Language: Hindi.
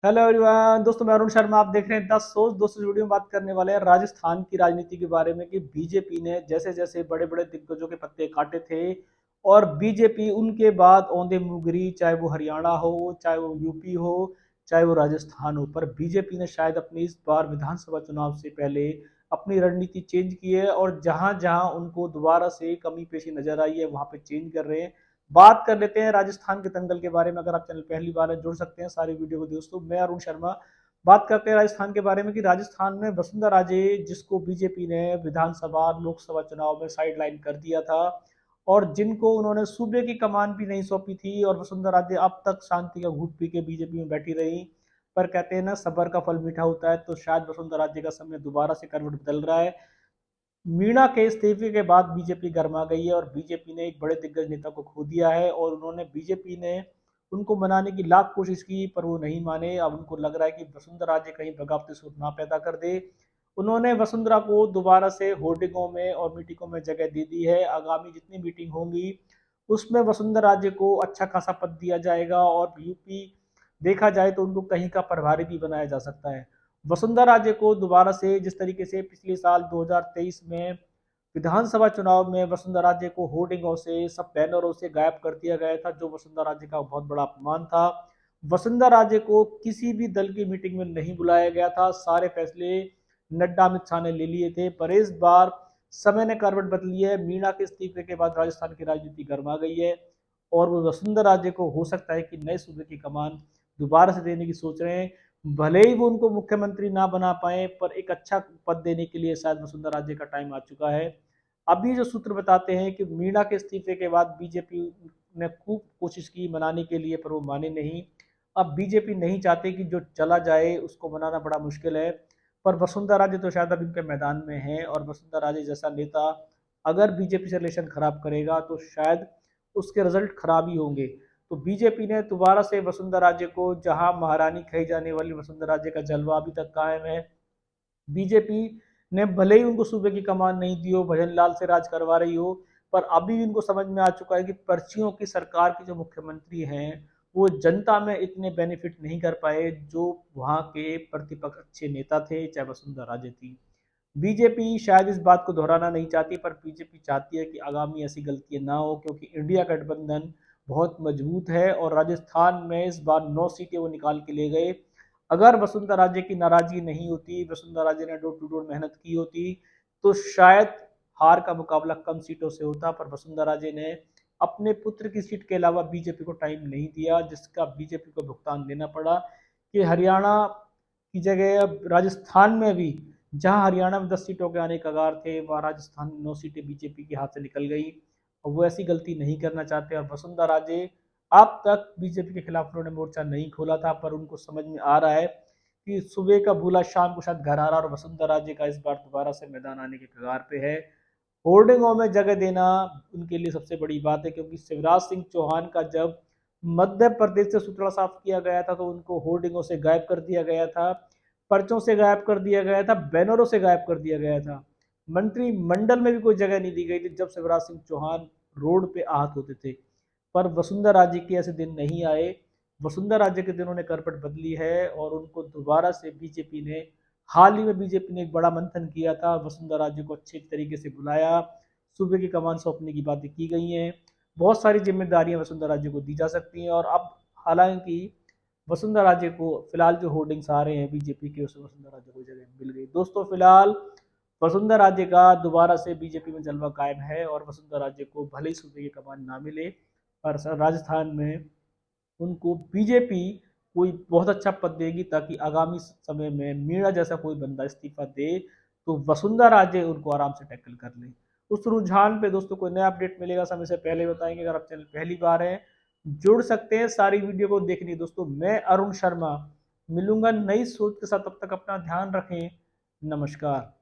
हेलो एवरीवन, दोस्तों मैं अरुण शर्मा। आप देख रहे हैं 10 सोच। दोस्तों इस वीडियो में बात करने वाले हैं राजस्थान की राजनीति के बारे में कि बीजेपी ने जैसे जैसे बड़े बड़े दिग्गजों के पत्ते काटे थे और बीजेपी उनके बाद औंधे मुँह गिरी, चाहे वो हरियाणा हो, चाहे वो यूपी हो, चाहे वो राजस्थान हो। पर बीजेपी ने शायद अपनी इस बार विधानसभा चुनाव से पहले अपनी रणनीति चेंज की है और जहां जहां उनको दोबारा से कमी पेशी नजर आई है वहां पे चेंज कर रहे हैं। बात कर लेते हैं राजस्थान के दंगल के बारे में। अगर आप चैनल पहली बार है जुड़ सकते हैं सारी वीडियो को। दोस्तों मैं अरुण शर्मा बात करते हैं राजस्थान के बारे में कि राजस्थान में वसुंधरा राजे, जिसको बीजेपी ने विधानसभा लोकसभा चुनाव में साइडलाइन कर दिया था और जिनको उन्होंने सूबे की कमान भी नहीं सौंपी थी, और वसुंधरा राजे अब तक शांति का घूट पी के बीजेपी में बैठी रही। पर कहते हैं ना, सबर का फल मीठा होता है, तो शायद वसुंधरा राजे का समय दोबारा से करवट बदल रहा है। मीणा के इस्तीफे के बाद बीजेपी गर्मा गई है और बीजेपी ने एक बड़े दिग्गज नेता को खो दिया है। और उन्होंने बीजेपी ने उनको मनाने की लाख कोशिश की पर वो नहीं माने। अब उनको लग रहा है कि वसुंधरा राजे कहीं बगावती सूरत ना पैदा कर दे। उन्होंने वसुंधरा को दोबारा से होर्डिंगों में और मीटिंगों में जगह दे दी है। आगामी जितनी मीटिंग होंगी उसमें वसुंधरा राजे को अच्छा खासा पद दिया जाएगा और यूपी देखा जाए तो उनको कहीं का प्रभारी भी बनाया जा सकता है। वसुंधरा राजे को दोबारा से, जिस तरीके से पिछले साल 2023 में विधानसभा चुनाव में वसुंधरा राजे को होर्डिंगों से, सब बैनरों से गायब कर दिया गया था, जो वसुंधरा राजे का बहुत बड़ा अपमान था। वसुंधरा राजे को किसी भी दल की मीटिंग में नहीं बुलाया गया था। सारे फैसले नड्डा अमित शाह ने ले लिए थे। पर इस बार समय ने करवट बदली है। मीणा के इस्तीफे के बाद राजस्थान की राजनीति गर्मा गई है और वो वसुंधरा राजे को हो सकता है कि नए सूबे की कमान दोबारा से देने की सोच रहे हैं। भले ही वो उनको मुख्यमंत्री ना बना पाए पर एक अच्छा पद देने के लिए शायद वसुंधरा राजे का टाइम आ चुका है। अभी जो सूत्र बताते हैं कि मीणा के इस्तीफे के बाद बीजेपी ने खूब कोशिश की मनाने के लिए पर वो माने नहीं। अब बीजेपी नहीं चाहती कि जो चला जाए उसको मनाना बड़ा मुश्किल है। पर वसुंधरा राजे तो शायद अब इनके मैदान में है और वसुंधरा राजे जैसा नेता अगर बीजेपी से रिलेशन खराब करेगा तो शायद उसके रिजल्ट खराब ही होंगे। तो बीजेपी ने दोबारा से वसुंधरा राजे को, जहां महारानी कही जाने वाली वसुंधरा राजे का जलवा अभी तक कायम है। बीजेपी ने भले ही उनको सूबे की कमान नहीं दी हो, भजन लाल से राज करवा रही हो, पर अभी इनको समझ में आ चुका है कि पर्चियों की सरकार के जो मुख्यमंत्री हैं वो जनता में इतने बेनिफिट नहीं कर पाए जो वहां के प्रतिपक्ष अच्छे नेता थे, चाहे वसुंधरा राजे थी। बीजेपी शायद इस बात को दोहराना नहीं चाहती पर बीजेपी चाहती है कि आगामी ऐसी गलतियां ना हो, क्योंकि इंडिया गठबंधन बहुत मजबूत है और राजस्थान में इस बार 9 सीटें वो निकाल के ले गए। अगर वसुंधरा राजे की नाराजगी नहीं होती, वसुंधरा राजे ने डोर टू डोर मेहनत की होती, तो शायद हार का मुकाबला कम सीटों से होता। पर वसुंधरा राजे ने अपने पुत्र की सीट के अलावा बीजेपी को टाइम नहीं दिया, जिसका बीजेपी को भुगतान देना पड़ा कि हरियाणा की जगह अब राजस्थान में भी, जहां हरियाणा में 10 सीटों के आने कगार थे, वहां राजस्थान में 9 सीटें बीजेपी के हाथ से निकल गई। और वो ऐसी गलती नहीं करना चाहते। और वसुंधरा राजे अब तक बीजेपी के खिलाफ उन्होंने मोर्चा नहीं खोला था, पर उनको समझ में आ रहा है कि सुबह का भूला शाम को शायद घर आ रहा है और वसुंधरा राजे का इस बार दोबारा से मैदान आने के कगार पे है। होर्डिंगों में जगह देना उनके लिए सबसे बड़ी बात है, क्योंकि शिवराज सिंह चौहान का जब मध्य प्रदेश से सुतड़ा साफ किया गया था तो उनको होर्डिंगों से गायब कर दिया गया था, पर्चों से गायब कर दिया गया था, बैनरों से गायब कर दिया गया था। मंत्रिमंडल में भी कोई जगह नहीं दी गई थी जब शिवराज सिंह चौहान रोड पे आहत होते थे। पर वसुंधरा राजे के ऐसे दिन नहीं आए। वसुंधरा राजे के दिनों ने करवट बदली है और उनको दोबारा से बीजेपी ने, हाल ही में बीजेपी ने एक बड़ा मंथन किया था, वसुंधरा राजे को अच्छे तरीके से बुलाया, सूबे की कमान सौंपने की बातें की गई हैं। बहुत सारी जिम्मेदारियां वसुंधरा राजे को दी जा सकती हैं। और अब हालांकि वसुंधरा राजे को फिलहाल जो होर्डिंग्स आ रहे हैं बीजेपी के, उसमें वसुंधरा राजे को जगह मिल गई। दोस्तों फिलहाल वसुंधरा राजे का दोबारा से बीजेपी में जलवा कायम है और वसुंधरा राजे को भले ही सूबे की कमान ना मिले पर राजस्थान में उनको बीजेपी कोई बहुत अच्छा पद देगी, ताकि आगामी समय में मीणा जैसा कोई बंदा इस्तीफा दे तो वसुंधरा राजे उनको आराम से टैकल कर ले। उस रुझान पे दोस्तों कोई नया अपडेट मिलेगा समय से पहले बताएंगे। अगर आप चैनल पहली बार है जुड़ सकते हैं सारी वीडियो को देखनी। दोस्तों मैं अरुण शर्मा मिलूंगा नई सोच के साथ, तब तक अपना ध्यान रखें। नमस्कार।